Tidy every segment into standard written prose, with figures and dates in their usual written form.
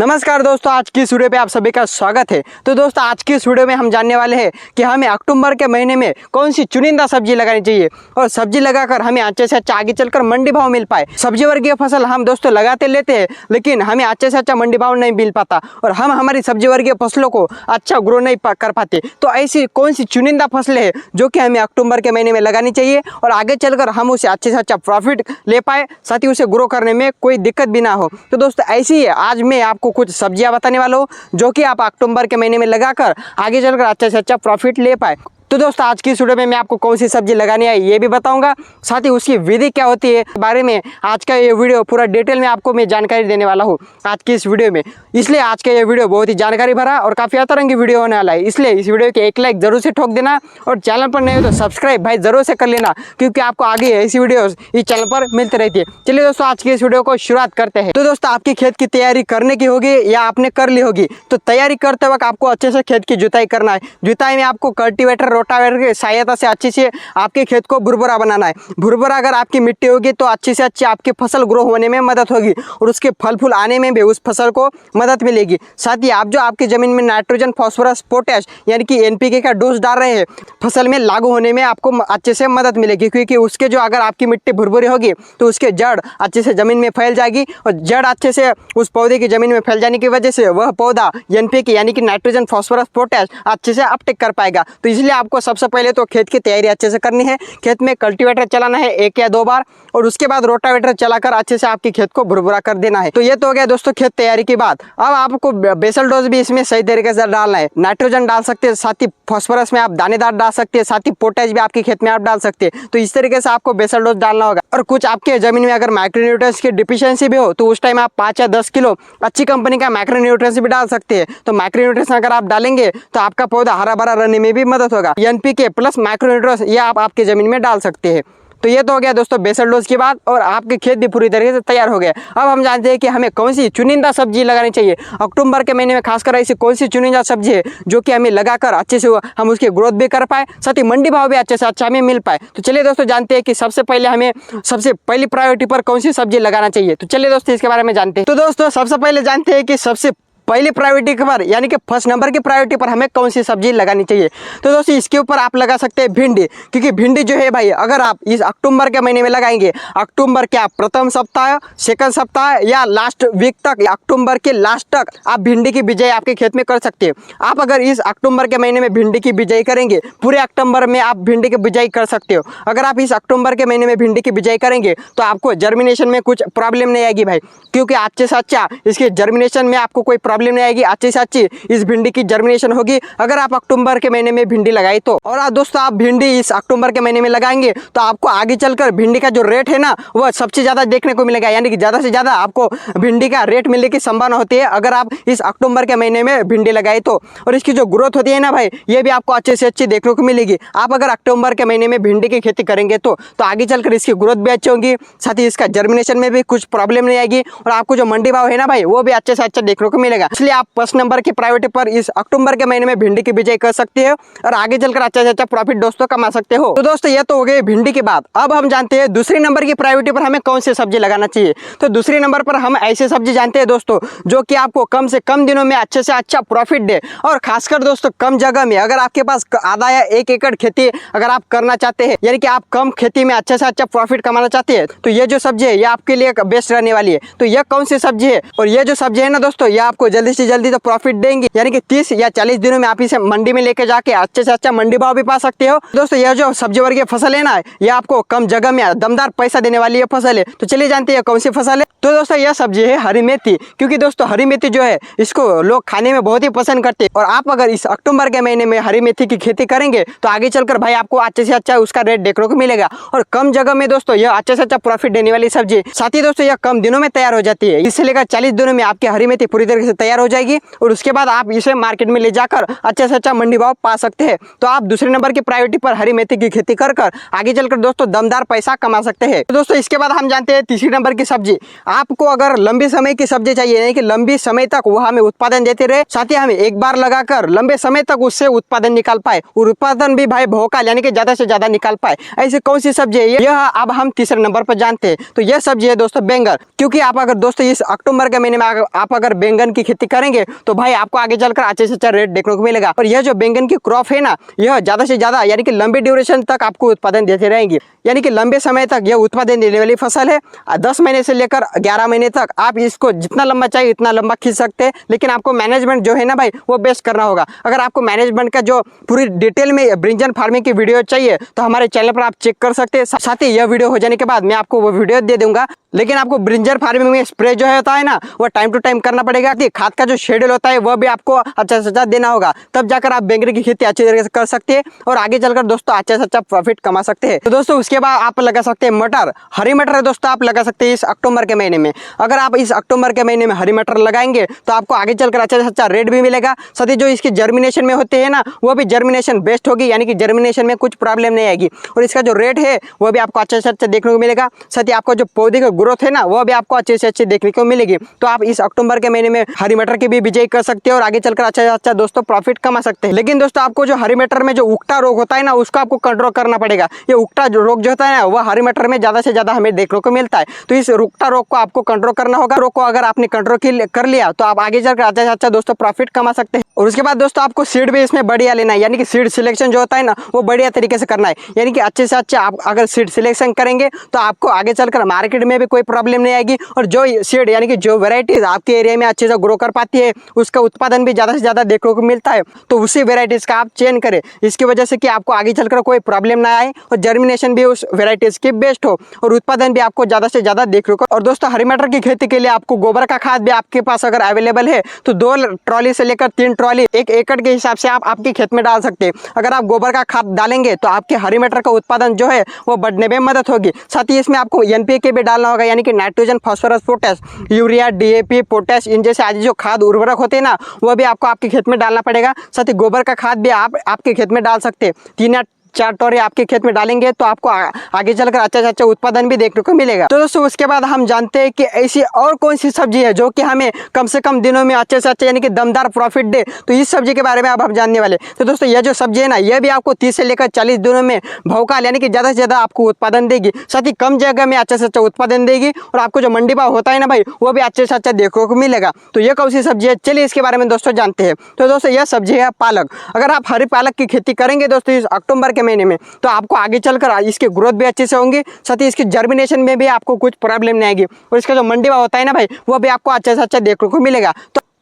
नमस्कार दोस्तों, आज की इस वीडियो पे आप सभी का स्वागत है। तो दोस्तों आज की इस वीडियो में हम जानने वाले हैं कि हमें अक्टूबर के महीने में कौन सी चुनिंदा सब्जी लगानी चाहिए और सब्जी लगाकर हमें अच्छे से अच्छा आगे चलकर मंडी भाव मिल पाए। सब्जी वर्गीय फसल हम दोस्तों लगाते लेते हैं, लेकिन हमें अच्छे से अच्छा मंडी भाव नहीं मिल पाता और हम हमारी सब्जी वर्गीय फसलों को अच्छा ग्रो नहीं कर पाते। तो ऐसी कौन सी चुनिंदा फसलें हैं जो कि हमें अक्टूबर के महीने में लगानी चाहिए और आगे चलकर हम उसे अच्छे से अच्छा प्रॉफिट ले पाए, साथ ही उसे ग्रो करने में कोई दिक्कत भी ना हो। तो दोस्तों ऐसी ही है, आज मैं आपको कुछ सब्जियां बताने वाला हूं जो कि आप अक्टूबर के महीने में लगाकर आगे चलकर अच्छे से अच्छा प्रॉफिट ले पाए। तो दोस्तों आज की इस वीडियो में मैं आपको कौन सी सब्जी लगानी है ये भी बताऊंगा, साथ ही उसकी विधि क्या होती है बारे में आज का ये वीडियो पूरा डिटेल में आपको मैं जानकारी देने वाला हूँ आज की इस वीडियो में। इसलिए आज का ये वीडियो बहुत ही जानकारी भरा और काफ़ी अतरंगी वीडियो होने वाला है, इसलिए इस वीडियो के एक लाइक जरूर से ठोक देना और चैनल पर नहीं हो तो सब्सक्राइब भाई जरूर से कर लेना, क्योंकि आपको आगे ऐसी वीडियो इस चैनल पर मिलती रहती है। चलिए दोस्तों आज की इस वीडियो को शुरुआत करते हैं। तो दोस्तों आपकी खेत की तैयारी करने की होगी या आपने कर ली होगी, तो तैयारी करते वक्त आपको अच्छे से खेत की जुताई करना है। जुताई में आपको कल्टीवेटर रोटावेटर के सहायता से अच्छे से आपके खेत को भुरभुरा बनाना है। भुरभुरा अगर आपकी मिट्टी होगी तो अच्छी से अच्छी आपकी फसल ग्रो होने में मदद होगी और उसके फल फूल आने में भी उस फसल को मदद मिलेगी। साथ ही आप जो आपकी जमीन में नाइट्रोजन फास्फोरस पोटैश यानी कि एनपीके का डोज डाल रहे हैं, फसल में लागू होने में आपको अच्छे से मदद मिलेगी, क्योंकि उसके जो अगर आपकी मिट्टी भुरभुरी होगी तो उसके जड़ अच्छे से जमीन में फैल जाएगी और जड़ अच्छे से उस पौधे की जमीन में फैल जाने की वजह से वह पौधा एनपीके यानी कि नाइट्रोजन फास्फोरस पोटैश अच्छे से अपटेक कर पाएगा। तो इसलिए आपको सबसे पहले तो खेत की तैयारी अच्छे से करनी है। खेत में कल्टीवेटर चलाना है 1 या 2 बार और उसके बाद रोटावेटर चलाकर अच्छे से आपकी खेत को भुरभुरा कर देना है। तो ये तो हो गया दोस्तों खेत तैयारी की बात। अब आपको बेसल डोज भी इसमें सही तरीके से डालना है। नाइट्रोजन डाल सकते हैं, साथ ही फास्फोरस में आप दानेदार डाल सकते हैं, साथ ही पोटैश भी आपके खेत में आप डाल सकते हैं। तो इस तरीके से आपको बेसल डोज डालना होगा। और कुछ आपके जमीन में अगर माइक्रोन्यूट्रिएंट्स की डिफिशियंसी भी हो तो उस टाइम आप 5 या 10 किलो अच्छी कंपनी का माइक्रोन्यूट्रिएंट्स भी डाल सकते हैं। तो माइक्रोन्यूट्रिएंट्स अगर आप डालेंगे तो आपका पौधा हरा भरा रहने में भी मदद होगा। एनपीके प्लस माइक्रोन्यूट्रिएंट्स ये आप आपके जमीन में डाल सकते हैं। तो ये तो हो गया दोस्तों बेसल डोज की बात और आपके खेत भी पूरी तरीके से तैयार हो गए। अब हम जानते हैं कि हमें कौन सी चुनिंदा सब्जी लगानी चाहिए अक्टूबर के महीने में, खासकर ऐसी कौन सी चुनिंदा सब्जी है जो कि हमें लगाकर अच्छे से हम उसकी ग्रोथ भी कर पाए, साथ ही मंडी भाव भी अच्छे से अच्छा हमें मिल पाए। तो चलिए दोस्तों जानते हैं कि सबसे पहले हमें सबसे पहली प्रायोरिटी पर कौन सी सब्जी लगाना चाहिए। तो चलिए दोस्तों इसके बारे में जानते हैं। तो दोस्तों सबसे पहले जानते हैं कि सबसे पहली प्रायोरिटी पर यानी कि फर्स्ट नंबर की प्रायोरिटी पर हमें कौन सी सब्जी लगानी चाहिए। तो दोस्तों इसके ऊपर आप लगा सकते हैं भिंडी, क्योंकि भिंडी जो है भाई अगर आप इस अक्टूबर के महीने में लगाएंगे, अक्टूबर क्या प्रथम सप्ताह, सेकंड सप्ताह या लास्ट वीक तक, अक्टूबर के लास्ट तक आप भिंडी की बिजाई आपके खेत में कर सकते हैं। आप अगर इस अक्टूबर के महीने में भिंडी की बिजाई करेंगे, पूरे अक्टूबर में आप भिंडी की बिजाई कर सकते हो। अगर आप इस अक्टूबर के महीने में भिंडी की बिजाई करेंगे तो आपको जर्मिनेशन में कुछ प्रॉब्लम नहीं आएगी भाई, क्योंकि अच्छे से अच्छा इसके जर्मिनेशन में आपको कोई प्रॉब्लम नहीं आएगी। अच्छी से अच्छी इस भिंडी की जर्मिनेशन होगी अगर आप अक्टूबर के महीने में भिंडी लगाई तो। और दोस्तों आप भिंडी इस अक्टूबर के महीने में लगाएंगे तो आपको आगे चलकर भिंडी का जो रेट है ना वह सबसे ज्यादा देखने को मिलेगा, यानी कि ज्यादा से ज्यादा आपको भिंडी का रेट मिलने की संभावना होती है अगर आप इस अक्टूबर के महीने में भिंडी लगाए तो। और इसकी जो ग्रोथ होती है ना भाई, ये भी आपको अच्छे से अच्छी देखने को मिलेगी। आप अगर अक्टूबर के महीने में भिंडी की खेती करेंगे तो आगे चलकर इसकी ग्रोथ भी अच्छी होगी, साथ ही इसका जर्मिनेशन में भी कुछ प्रॉब्लम नहीं आएगी और आपको जो मंडी भाव है ना भाई वो भी अच्छे से अच्छा देखने को मिलेगा। इसलिए आप फर्स्ट नंबर की प्रायोरिटी पर इस अक्टूबर के महीने में भिंडी की बिजाई कर सकते हो और आगे चलकर अच्छा से अच्छा प्रॉफिट दोस्तों कमा सकते हो। तो दोस्तों ये तो हो गई भिंडी की बात। अब हम जानते हैं दूसरी नंबर की प्रायोरिटी पर हमें कौन सी सब्जी लगाना चाहिए। तो दूसरे नंबर पर हम ऐसी सब्जी जानते हैं दोस्तों जो कि आपको कम से कम दिनों में अच्छे से अच्छा प्रॉफिट दे और खासकर दोस्तों कम जगह में, अगर आपके पास आधा या 1 एकड़ खेती अगर आप करना चाहते हैं, यानी कि आप कम खेती में अच्छे से अच्छा प्रॉफिट कमाना चाहते हैं, तो ये जो सब्जी है ये आपके लिए बेस्ट रहने वाली है। तो यह कौन सी सब्जी है और ये जो सब्जी है ना दोस्तों ये आपको जल्दी से जल्दी तो प्रॉफिट देंगे, यानी कि 30 या 40 दिनों में आप इसे मंडी में लेके जाके अच्छे से अच्छा मंडी भाव भी पा सकते हो। दोस्तों यह जो सब्जी वर्गीय फसल है ना ये आपको कम जगह में दमदार पैसा देने वाली ये फसल है। तो चलिए जानते हैं कौन सी फसल है। तो दोस्तों यह सब्जी है हरी मेथी, क्योंकि दोस्तों हरी मेथी जो है इसको लोग खाने में बहुत ही पसंद करते हैं और आप अगर इस अक्टूबर के महीने में हरी मेथी की खेती करेंगे तो आगे चलकर भाई आपको अच्छे से अच्छा उसका रेट देखने को मिलेगा और कम जगह में दोस्तों यह अच्छे से अच्छा प्रॉफिट देने वाली सब्जी। साथ ही दोस्तों यह कम दिनों में तैयार हो जाती है, इससे लेकर 40 दिनों में आपकी हरी मेथी पूरी तरीके से तैयार हो जाएगी और उसके बाद आप इसे मार्केट में ले जाकर अच्छे से अच्छा मंडी भाव पा सकते हैं। तो आप दूसरे नंबर की प्रायोरिटी पर हरी मेथी की खेती कर आगे चलकर दोस्तों दमदार पैसा कमा सकते हैं। तो दोस्तों इसके बाद हम जानते हैं तीसरी नंबर की सब्जी। आपको अगर लंबे समय की सब्जी चाहिए, यानी कि लंबी समय तक वो हमें उत्पादन देते रहे, साथ ही हमें एक बार लगाकर लंबे समय तक उससे उत्पादन निकाल पाए और उत्पादन भी भाई बहुकाल यानी कि ज्यादा से ज्यादा निकाल पाए, ऐसी कौन सी सब्जी है यह अब हम तीसरे नंबर पर जानते हैं। तो यह सब्जी है दोस्तों बैंगन, क्योंकि आप अगर दोस्तों इस अक्टूबर के महीने में आप अगर बैंगन की खेती करेंगे तो भाई आपको आगे चलकर अच्छे से अच्छा रेट देखने को मिलेगा। और यह जो बैंगन की क्रॉप है ना, यह ज़्यादा से ज़्यादा यानी कि लंबे ड्यूरेशन तक आपको उत्पादन देते रहेंगे, यानी कि लंबे समय तक यह उत्पादन देने वाली फसल है। 10 महीने से लेकर 11 महीने तक आप इसको जितना लंबा चाहिए इतना लंबा खींच सकते हैं, लेकिन आपको मैनेजमेंट जो है ना भाई वो बेस्ट करना होगा। अगर आपको मैनेजमेंट का जो पूरी डिटेल में ब्रिंजल फार्मिंग की वीडियो चाहिए तो हमारे चैनल पर आप चेक कर सकते हैं। साथ ही यह वीडियो हो जाने के बाद मैं आपको वो वीडियो दे दूंगा। लेकिन आपको ब्रिंजल फार्मिंग में स्प्रे जो होता है ना वो टाइम टू टाइम करना पड़ेगा। खाद का जो शेड्यूल होता है वह भी आपको अच्छा से अच्छा देना होगा, तब जाकर आप बैंगन की खेती अच्छी तरीके से कर सकते हैं और आगे चलकर दोस्तों अच्छा से अच्छा प्रॉफिट कमा सकते हैं। तो दोस्तों उसके बाद आप लगा सकते हैं मटर, हरी मटर है दोस्तों, आप लगा सकते हैं इस अक्टूबर के महीने में। अगर आप इस अक्टूबर के महीने में हरी मटर लगाएंगे तो आपको आगे चलकर अच्छा से अच्छा रेट भी मिलेगा। साथ ही जो इसकी जर्मिनेशन में होते हैं ना वो भी जर्मिनेशन बेस्ट होगी, यानी कि जर्मिनेशन में कुछ प्रॉब्लम नहीं आएगी और इसका जो रेट है वो भी आपको अच्छे से अच्छा देखने को मिलेगा। साथ ही आपको जो पौधे की ग्रोथ है ना वो भी आपको अच्छे से अच्छी देखने को मिलेगी। तो आप इस अक्टूबर के महीने में हरी मटर की भी बिजाई कर सकते हैं और आगे चलकर अच्छा से अच्छा दोस्तों प्रॉफिट कमा सकते हैं। लेकिन दोस्तों आपको जो हरी मटर में जो उगटा रोग होता है ना उसको आपको कंट्रोल करना पड़ेगा। ये उगटा रोग जो होता है ना वह हरी मटर में ज़्यादा से ज़्यादा हमें देखने को मिलता है, तो इस उगटा रोग को आपको कंट्रोल करना होगा। रोग को अगर आपने कंट्रोल कर लिया तो आप आगे चलकर अच्छा से अच्छा दोस्तों प्रॉफिट कमा सकते हैं। और उसके बाद दोस्तों आपको सीड भी इसमें बढ़िया लेना है, यानी कि सीड सिलेक्शन जो होता है ना वो बढ़िया तरीके से करना है, यानी कि अच्छे से अच्छा आप अगर सीड सिलेक्शन करेंगे तो आपको आगे चलकर मार्केट में भी कोई प्रॉब्लम नहीं आएगी और जो सीड यानी कि जो वेराइटीज आपके एरिया में अच्छे से ग्रो कर पाती है उसका उत्पादन भी ज़्यादा से ज़्यादा देखने को मिलता है, तो उसी वेराइटीज़ का आप चयन करें, इसकी वजह से कि आपको आगे चलकर कोई प्रॉब्लम ना आए और जर्मिनेशन भी उस वेराइटीज़ की बेस्ट हो और उत्पादन भी आपको ज़्यादा से ज़्यादा देखने को। और दोस्तों हरी मटर की खेती के लिए आपको गोबर का खाद भी आपके पास अगर अवेलेबल है तो 2 ट्रॉली से लेकर 3 ट्रॉली 1 एकड़ के हिसाब से आप आपके खेत में डाल सकते हैं। अगर आप गोबर का खाद डालेंगे तो आपके हरी मटर का उत्पादन जो है वो बढ़ने में मदद होगी। साथ ही इसमें आपको NPK भी डालना होगा, यानी कि nitrogen, phosphorus, potash, urea, DAP, potash, इन जैसे आदि जो खाद उर्वरक होते हैं ना वो भी आपको आपके खेत में डालना पड़ेगा। साथ ही गोबर का खाद भी आप आपके खेत में डाल सकते हैं। 3 या 4 टोरे आपके खेत में डालेंगे तो आपको आगे चलकर अच्छा से अच्छा उत्पादन भी देखने को मिलेगा। तो दोस्तों उसके बाद हम जानते हैं कि ऐसी और कौन सी सब्जी है जो कि हमें कम से कम दिनों में अच्छे से अच्छे यानी कि दमदार प्रॉफिट दे, तो इस सब्जी के बारे में अब हम जानने वाले। तो दोस्तों यह जो सब्जी है ना यह भी आपको 30 से लेकर 40 दिनों में भौकाल यानी कि ज़्यादा से ज़्यादा आपको उत्पादन देगी, साथ ही कम जगह में अच्छे से अच्छा उत्पादन देगी और आपको जो मंडी भाव होता है ना भाई वो भी अच्छे से अच्छा देखने को मिलेगा। तो यह कौन सी सब्जी है, चलिए इसके बारे में दोस्तों जानते हैं। तो दोस्तों यह सब्जी है पालक। अगर आप हरी पालक की खेती करेंगे दोस्तों इस अक्टूबर के महीने में तो आपको आगे चलकर इसकी ग्रोथ भी अच्छे से होंगी, साथ ही इसकी जर्मिनेशन में भी आपको कुछ प्रॉब्लम नहीं आएगी और इसका जो मंडी भाव होता है ना भाई वो भी आपको अच्छे से अच्छा देखने को मिलेगा।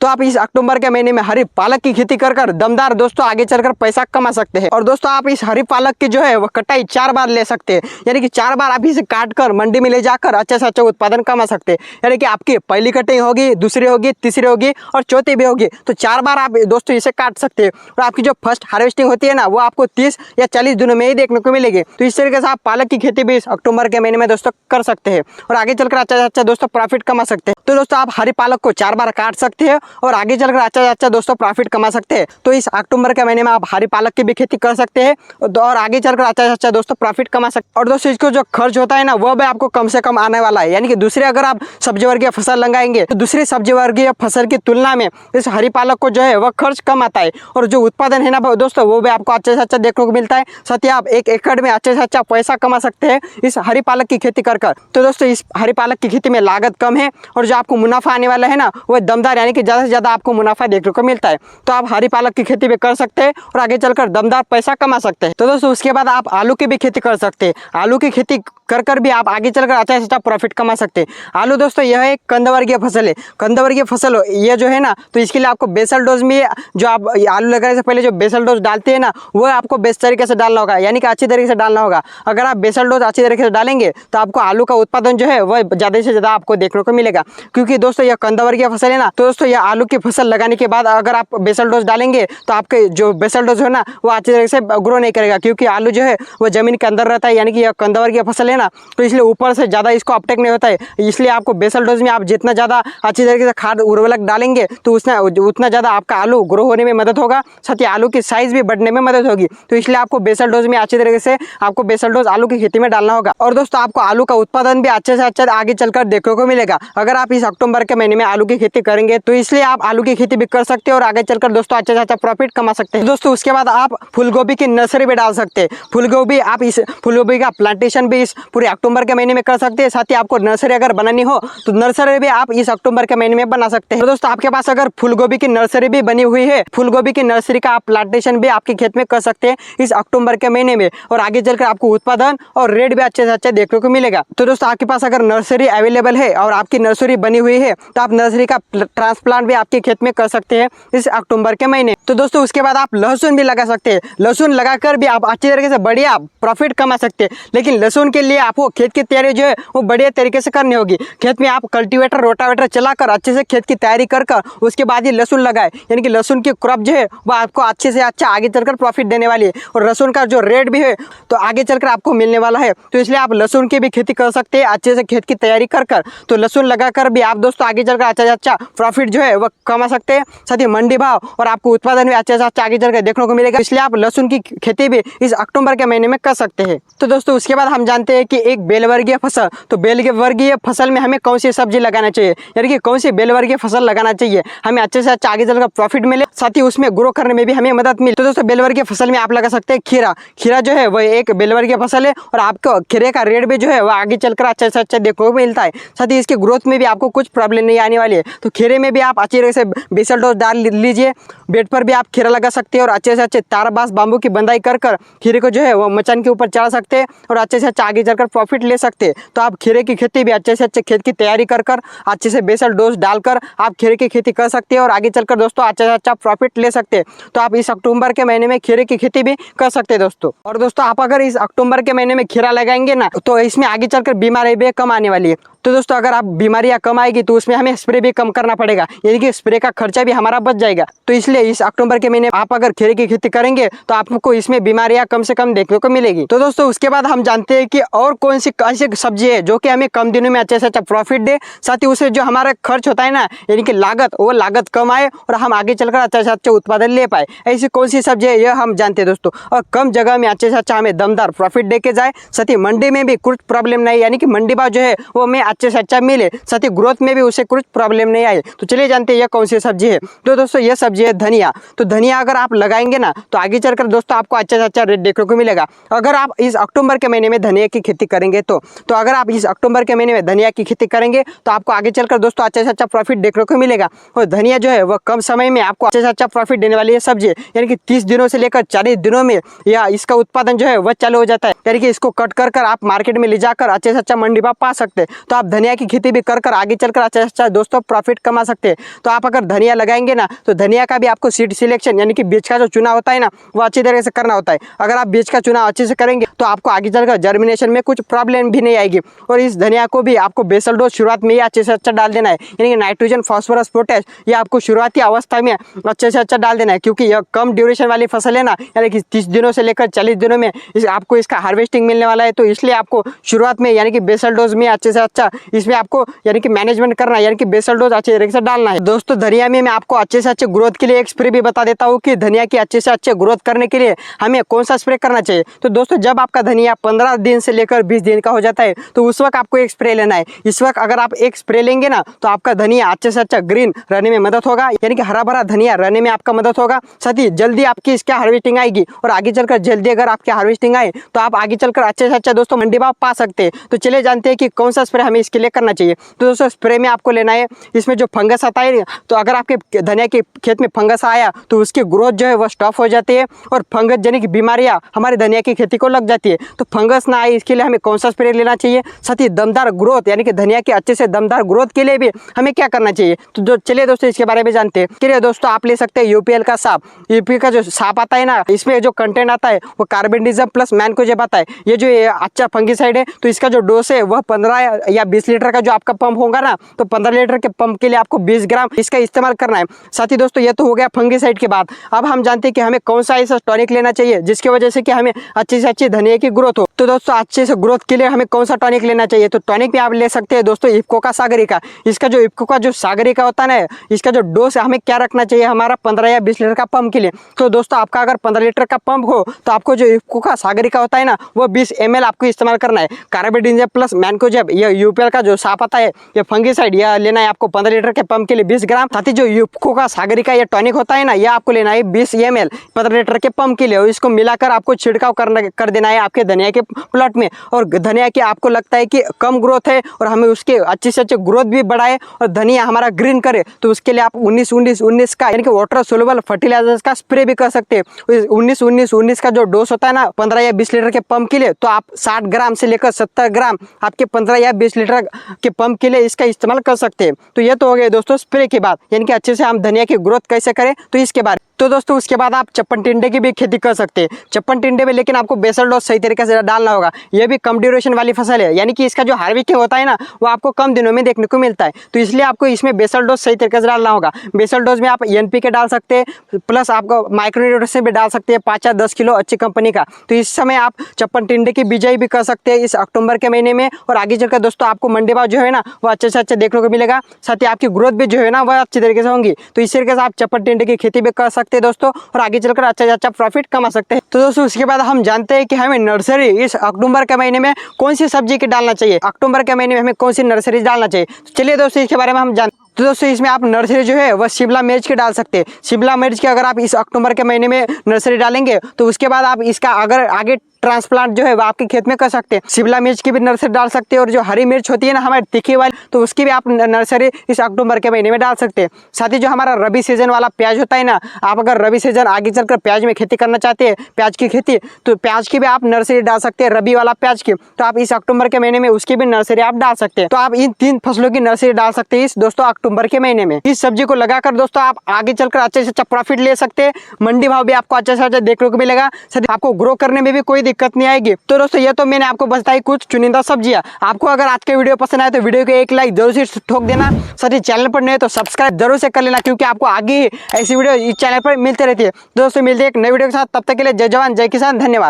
तो आप इस अक्टूबर के महीने में हरी पालक की खेती कर दमदार दोस्तों आगे चलकर पैसा कमा सकते हैं। और दोस्तों आप इस हरी पालक की जो है वो कटाई 4 बार ले सकते हैं, यानी कि 4 बार आप इसे काट कर मंडी में ले जाकर अच्छे से अच्छा उत्पादन कमा सकते हैं। यानी कि आपकी पहली कटिंग होगी, दूसरी होगी, तीसरी होगी और चौथी भी होगी, तो 4 बार आप दोस्तों इसे काट सकते हैं और आपकी जो फर्स्ट हार्वेस्टिंग होती है ना वो आपको 30 या 40 दिनों में ही देखने को मिलेगी। तो इस तरीके से आप पालक की खेती भी इस अक्टूबर के महीने में दोस्तों कर सकते हैं और आगे चलकर अच्छा से अच्छा दोस्तों प्रॉफिट कमा सकते हैं। तो दोस्तों आप हरी पालक को 4 बार काट सकते हैं और आगे चलकर अच्छा अच्छा दोस्तों प्रॉफिट कमा सकते हैं। तो इस अक्टूबर के महीने में आप हरी पालक की भी खेती कर सकते हैं और आगे चलकर अच्छा अच्छा दोस्तों प्रॉफिट कमा सकते हैं। और दोस्तों इसको जो खर्च होता है ना वो भी आपको कम से कम आने वाला है, यानी कि दूसरे अगर आप सब्जी वर्गीय फसल लगाएंगे तो दूसरी सब्जी वर्गीय फसल की तुलना में इस हरी पालक को जो है वह खर्च कम आता है और जो उत्पादन है ना दोस्तों वो भी आपको अच्छे से अच्छा देखने को मिलता है। साथ ही आप 1 एकड़ में अच्छे से अच्छा पैसा कमा सकते हैं इस हरी पालक की खेती कर। तो दोस्तों इस हरी पालक की खेती में लागत कम है और जो आपको मुनाफा आने वाला है ना वो दमदार, यानी कि ज़्यादा से ज़्यादा आपको मुनाफा देखने को मिलता है। तो आप हरी पालक की खेती भी कर सकते हैं और आगे चलकर दमदार पैसा कमा सकते हैं। तो दोस्तों उसके बाद आप आलू की भी खेती कर सकते हैं। आलू की खेती कर भी आप आगे चलकर अच्छा से अच्छा प्रॉफिट कमा सकते हैं। आलू दोस्तों यह एक कंदवर्गीय फसल है। कंदवर्गीय फसल ये जो है ना तो इसके लिए आपको बेसल डोज में जो आप आलू लगाने से पहले जो बेसल डोज डालते हैं ना वो आपको बेस्ट तरीके से डालना होगा, यानी कि अच्छी तरीके से डालना होगा। अगर आप बेसल डोज अच्छी तरीके से डालेंगे तो आपको आलू का उत्पादन जो है वह ज़्यादा से ज़्यादा आपको देखने को मिलेगा, क्योंकि दोस्तों यह कंदवर्गीय फसल है ना। तो दोस्तों यह आलू की फसल लगाने के बाद अगर आप बेसल डोज डालेंगे तो आपके जो बेसल डोज है ना वो अच्छी तरीके से ग्रो नहीं करेगा, क्योंकि आलू जो है वो जमीन के अंदर रहता है, यानी कि यह कंदवर्गीय फसल है ना तो इसलिए ऊपर से ज़्यादा इसको अपटेक नहीं होता है। इसलिए आपको बेसल डोज में आप जितना ज़्यादा अच्छी तरीके से खाद उर्वरक डालेंगे तो उतना ज़्यादा आपका आलू ग्रो होने में मदद होगा, साथ ही आलू की साइज़ भी बढ़ने में मदद होगी। तो इसलिए आपको बेसल डोज में अच्छी तरीके से आपको बेसल डोज आलू की खेती में डालना होगा। और दोस्तों आपको आलू का उत्पादन भी अच्छे से अच्छा आगे चलकर देखने को मिलेगा अगर आप इस अक्टूबर के महीने में आलू की खेती करेंगे। तो इसलिए इसलिए आप आलू की खेती भी कर सकते हैं और आगे चलकर दोस्तों अच्छे से अच्छा प्रॉफिट कमा सकते हैं। दोस्तों उसके बाद आप फूल गोभी की नर्सरी भी डाल सकते हैं। फूल गोभी आप इस फूल गोभी का प्लांटेशन भी इस पूरे अक्टूबर के महीने में कर सकते हैं। साथ ही आपको नर्सरी अगर बनानी हो तो नर्सरी भी आप इस अक्टूबर के महीने में बना सकते हैं। तो दोस्तों आपके पास अगर फूल गोभी की नर्सरी भी बनी हुई है, फूल गोभी की नर्सरी का आप प्लांटेशन भी आपके खेत में कर सकते हैं इस अक्टूबर के महीने में, और आगे चलकर आपको उत्पादन और रेट भी अच्छे से अच्छा देखने को मिलेगा। तो दोस्तों आपके पास अगर नर्सरी अवेलेबल है और आपकी नर्सरी बनी हुई है तो आप नर्सरी का ट्रांसप्लांट भी आपके खेत में कर सकते हैं इस अक्टूबर के महीने। तो दोस्तों उसके बाद आप लहसुन भी लगा सकते हैं। लहसुन लगाकर भी आप अच्छी तरीके से बढ़िया प्रॉफिट कमा सकते हैं। लेकिन लहसुन के लिए आपको खेत की तैयारी जो है वो बढ़िया तरीके से करनी होगी। खेत में आप कल्टीवेटर रोटावेटर चलाकर अच्छे से खेत की तैयारी कर उसके बाद ही लहसुन लगाए, यानी कि लहसुन की क्रॉप जो है वो आपको अच्छे से अच्छा आगे चलकर प्रॉफिट देने वाली है और लहसुन का जो रेट भी है तो आगे चलकर आपको मिलने वाला है। तो इसलिए आप लहसुन की भी खेती कर सकते हैं अच्छे से खेत की तैयारी कर तो लहसुन लगाकर भी आप दोस्तों आगे चलकर अच्छा से अच्छा प्रॉफिट जो है वो कमा सकते हैं। साथ ही मंडी भाव और आपको उत्पादन भी अच्छे से अच्छा आगे चलकर देखने को मिलेगा। इसलिए आप लहसुन की खेती भी इस अक्टूबर के महीने में कर सकते हैं। तो दोस्तों उसके बाद हम जानते हैं कि एक बेलवर्गीय फसल, तो बेलवर्गीय फसल में हमें कौन सी सब्जी लगाना चाहिए, यानी कि कौन सी बेलवर्गीय फसल लगाना चाहिए हमें अच्छे से अच्छा आगे चलकर प्रॉफिट मिले, साथ ही उसमें ग्रो करने में भी हमें मदद मिले। तो दोस्तों बेलवर्गीय फसल में आप लगा सकते हैं खीरा। खीरा जो है वो एक बेलवर्गीय फसल है और आपको खीरे का रेट भी जो है वो आगे चलकर अच्छे से अच्छा देखने को मिलता है। साथ ही इसके ग्रोथ में भी आपको कुछ प्रॉब्लम नहीं आने वाली है। तो खीरे में भी आप अच्छी तरह से बेसल डोज डाल लीजिए। बेड पर भी आप खीरा लगा सकते हैं और अच्छे से अच्छे तार बांस बाम्बू की बंदाई कर खीरे को जो है वो मचान के ऊपर चढ़ा सकते हैं और अच्छे से अच्छा आगे चलकर प्रॉफिट ले सकते हैं। तो आप खीरे की खेती भी अच्छे से अच्छे खेत की तैयारी कर अच्छे से बेसल डोज डालकर आप खीरे की खेती कर सकते हैं और आगे चलकर दोस्तों अच्छे से अच्छा प्रॉफिट ले सकते हैं। तो आप इस अक्टूबर के महीने में खीरे की खेती भी कर सकते हैं दोस्तों। और दोस्तों आप अगर इस अक्टूबर के महीने में खीरा लगाएंगे ना तो इसमें आगे चलकर बीमारी भी कम आने वाली है। तो दोस्तों अगर आप बीमारियां कम आएगी तो उसमें हमें स्प्रे भी कम करना पड़ेगा, यानी कि स्प्रे का खर्चा भी हमारा बच जाएगा। तो इसलिए इस अक्टूबर के महीने आप अगर खीरे की खेती करेंगे तो आपको इसमें बीमारियां कम से कम देखने को मिलेगी। तो दोस्तों उसके बाद हम जानते हैं कि और कौन सी ऐसी सब्जी है जो कि हमें कम दिनों में अच्छे से अच्छा प्रॉफिट दे, साथ ही उससे जो हमारा खर्च होता है ना, यानी कि लागत, वो लागत कम आए और हम आगे चलकर अच्छे से अच्छे उत्पादन ले पाए। ऐसी कौन सी सब्जी है यह हम जानते हैं दोस्तों, और कम जगह में अच्छे से अच्छा हमें दमदार प्रॉफिट दे के जाए, साथ ही मंडी में भी कुछ प्रॉब्लम नहीं, यानी कि मंडी भाव जो है वो हमें अच्छे से अच्छा मिले, साथ ही ग्रोथ में भी उसे कुछ प्रॉब्लम नहीं आए। तो चलिए जानते हैं यह कौन सी सब्जी है। तो दोस्तों यह सब्जी है धनिया। तो धनिया अगर आप लगाएंगे ना तो आगे चलकर दोस्तों आपको अच्छा से अच्छा रेट देखने को मिलेगा। अगर आप इस अक्टूबर के महीने में धनिया की खेती करेंगे तो अगर आप इस अक्टूबर के महीने में धनिया की खेती करेंगे तो आपको आगे चलकर दोस्तों अच्छा से अच्छा प्रॉफिट देखने को मिलेगा। और धनिया जो है वह कम समय में आपको अच्छे से अच्छा प्रॉफिट देने वाली है सब्जी है, यानी कि 30 दिनों से लेकर 40 दिनों में या इसका उत्पादन जो है वह चालू हो जाता है, यानी कि इसको कट कर आप मार्केट में ले जाकर अच्छे से अच्छा मंडी भाव पा सकते हैं। तो आप धनिया की खेती भी कर आगे चलकर अच्छा अच्छा दोस्तों प्रॉफिट कमा सकते हैं। तो आप अगर धनिया लगाएंगे ना तो धनिया का भी आपको सीड सिलेक्शन, यानी कि बीज का जो चुनाव होता है ना वो अच्छी तरह से करना होता है। अगर आप बीज का चुनाव अच्छे से करेंगे तो आपको आगे चलकर जर्मिनेशन में कुछ प्रॉब्लम भी नहीं आएगी। और इस धनिया को भी आपको बेसल डोज शुरुआत में ही अच्छे से अच्छा डाल देना है, यानी कि नाइट्रोजन फास्फोरस पोटैश ये आपको शुरुआती अवस्था में अच्छे से अच्छा डाल देना है, क्योंकि यह कम ड्यूरेशन वाली फसल है ना, यानी कि 30 दिनों से लेकर 40 दिनों में आपको इसका हार्वेस्टिंग मिलने वाला है। तो इसलिए आपको शुरुआत में यानी कि बेसल डोज में अच्छे से अच्छा इसमें आपको यानी कि मैनेजमेंट करना है, यानी कि बेसल डोज अच्छे तरीके से डालना है। दोस्तों धनिया में मैं आपको अच्छे से अच्छे ग्रोथ के लिए एक स्प्रे भी बता देता हूँ कि धनिया की अच्छे से अच्छे ग्रोथ करने के लिए हमें कौन सा स्प्रे करना चाहिए। तो दोस्तों जब आपका धनिया 15 दिन से लेकर 20 दिन का हो जाता है तो उस वक्त आपको एक स्प्रे लेना है। इस वक्त अगर आप एक स्प्रे लेंगे ना तो आपका धनिया अच्छे से अच्छा ग्रीन रहने में मदद होगा, यानी कि हरा भरा धनिया रहने में आपका मदद होगा। साथ ही जल्दी आपकी इसका हार्वेस्टिंग आएगी और आगे चलकर जल्दी अगर आपकी हार्वेस्टिंग आए तो आप आगे चलकर अच्छे से अच्छा दोस्तों मंडी भाव पा सकते हैं। तो चले जानते हैं कि कौन सा स्प्रे हमें इसके लिए करना चाहिए। तो दोस्तों स्प्रे में आपको लेना है, इसमें जो फंगस आता है तो अगर आपके धनिया के खेत में फंगस आया तो उसकी ग्रोथ जो है वो स्टॉप हो जाती है और फंगस जनिक बीमारियां हमारे धनिया की खेती को लग जाती है। तो फंगस ना आए इसके लिए हमें कौन सा स्प्रे लेना चाहिए। साथ ही दमदार ग्रोथ, यानी कि धनिया के अच्छे से दमदार ग्रोथ के लिए भी हमें क्या करना चाहिए। तो चलिए दोस्तों इसके बारे में जानते हैं। चलिए दोस्तों आप ले सकते हैं यूपीएल का साप। यूपी का जो साप आता है ना, इसमें जो कंटेंट आता है वो कार्बेंडिज्म प्लस मैनकोजेब आता है। ये जो अच्छा फंगिसाइड है तो इसका जो डोज है वह 15 या 20 लीटर का जो आपका पंप होगा ना तो 15 लीटर के पंप के लिए आपको 20 ग्राम इसका इस्तेमाल करना है। साथ ही दोस्तों ये तो हो गया फंगिसाइड के बाद। अब हम जानते हैं कि हमें कौन सा ऐसा टॉनिक लेना चाहिए जिसकी वजह से कि हमें अच्छी से अच्छी धनिया की ग्रोथ हो। तो दोस्तों अच्छे से ग्रोथ के लिए हमें कौन सा टॉनिक लेना चाहिए। तो टॉनिक भी आप ले सकते हैं दोस्तों इफ्को का सागरिका। इसका जो इफ्को का जो सागरिका होता है ना, इसका जो डोज है हमें क्या रखना चाहिए हमारा 15 या 20 लीटर का पंप के लिए। तो दोस्तों आपका अगर 15 लीटर का पंप हो तो आपको जो इफ्को का सागरिका होता है ना वो 20 ml आपको इस्तेमाल करना है। कार्बेंडिज्म प्लस मैनकोजेब ये यूपीएल का जो साफ आता है ये फंगीसाइड, यह लेना है आपको 15 लीटर के पंप के लिए 20 ग्राम। साथ ही जो यूपको का सागरिका या टॉनिक होता है ना, यह आपको लेना है 20 ml 15 लीटर के पंप के लिए, और इसको मिलाकर आपको छिड़काव कर देना है आपके धनिया के प्लॉट में। और धनिया की आपको लगता है कि कम ग्रोथ है और हमें उसके अच्छे से अच्छे ग्रोथ भी बढ़ाए और धनिया हमारा ग्रीन करे, तो उसके लिए आप 19-19-19 का यानी कि वाटर सोल्युबल फर्टिलाइजर्स का स्प्रे भी कर सकते हैं। 19-19-19 का जो डोज होता है ना 15 या 20 लीटर के पंप के लिए, तो आप 60 ग्राम से लेकर 70 ग्राम आपके 15 या 20 लीटर के पंप के लिए इसका इस्तेमाल कर सकते हैं। तो ये तो हो गए दोस्तों स्प्रे के बाद, यानी कि अच्छे से हम धनिया की ग्रोथ कैसे करें तो इसके बाद। तो दोस्तों उसके बाद आप चप्पन टिंडे की भी खेती कर सकते हैं। चप्पन टिंडे में लेकिन आपको बेसल डोज सही तरीके से डालना होगा। यह भी कम ड्यूरेशन वाली फसल है, यानी कि इसका जो हार्वेस्टिंग होता है ना वो आपको कम दिनों में देखने को मिलता है, तो इसलिए आपको इसमें बेसल डोज सही तरीके से डालना होगा। बेसल डोज में आप NPK डाल सकते हैं, प्लस आपको माइक्रोन्यूट्रिएंट्स भी डाल सकते हैं 5 या 10 किलो अच्छी कंपनी का। तो इस समय आप चप्पन टिंडे की बिजाई भी कर सकते हैं इस अक्टूबर के महीने में, और आगे चलकर दोस्तों आपको मंडी भाव जो है ना वो अच्छे से अच्छे देखने को मिलेगा। साथ ही आपकी ग्रोथ भी जो है ना वह अच्छी तरीके से होंगी। तो इस तरीके से आप चप्पन टिंडे की खेती भी कर सकते हैं दोस्तों, और आगे चलकर अच्छा से अच्छा प्रॉफिट कमा सकते हैं। तो दोस्तों उसके बाद हम जानते हैं कि हमें नर्सरी इस अक्टूबर के महीने में कौन सी सब्जी की डालना चाहिए, अक्टूबर के महीने में हमें कौन सी नर्सरी डालना चाहिए। तो चलिए दोस्तों इसके बारे में हम जानते हैं। तो दोस्तों इसमें आप नर्सरी जो है वह शिमला मिर्च की डाल सकते हैं। शिमला मिर्च की अगर आप इस अक्टूबर के महीने में नर्सरी डालेंगे तो उसके बाद आप इसका अगर आगे ट्रांसप्लांट जो है वो आपके खेत में कर सकते हैं। शिमला मिर्च की भी नर्सरी डाल सकते हैं, और जो हरी मिर्च होती है ना हमारी तीखी वाली, तो उसकी भी आप नर्सरी इस अक्टूबर के महीने में डाल सकते हैं। साथ ही जो हमारा रबी सीजन वाला प्याज होता है ना, आप अगर रबी सीजन आगे चलकर प्याज में खेती करना चाहते हैं, प्याज की खेती, तो प्याज की भी आप नर्सरी डाल सकते हैं, रबी वाला प्याज की, तो आप इस अक्टूबर के महीने में उसकी भी नर्सरी आप डाल सकते हैं। तो आप इन 3 फसलों की नर्सरी डाल सकते हैं इस दोस्तों अक्टूबर के महीने में। इस सब्जी को लगाकर दोस्तों आप आगे चलकर अच्छे से अच्छा प्रॉफिट ले सकते हैं। मंडी भाव भी आपको अच्छे से अच्छा देखने को मिलेगा, साथ ही आपको ग्रो करने में भी कोई दिक्कत नहीं आएगी। तो दोस्तों ये तो मैंने आपको बताई कुछ चुनिंदा सब्जियां। आपको अगर आज के वीडियो पसंद आए तो वीडियो को एक लाइक जरूर से ठोक देना। साथ ही चैनल पर नए तो सब्सक्राइब जरूर से कर लेना, क्योंकि आपको आगे ही ऐसी वीडियो इस चैनल पर मिलते रहती है। दोस्तों मिलते हैं एक नई वीडियो के साथ, तब तक के लिए जय जवान जय किसान, धन्यवाद।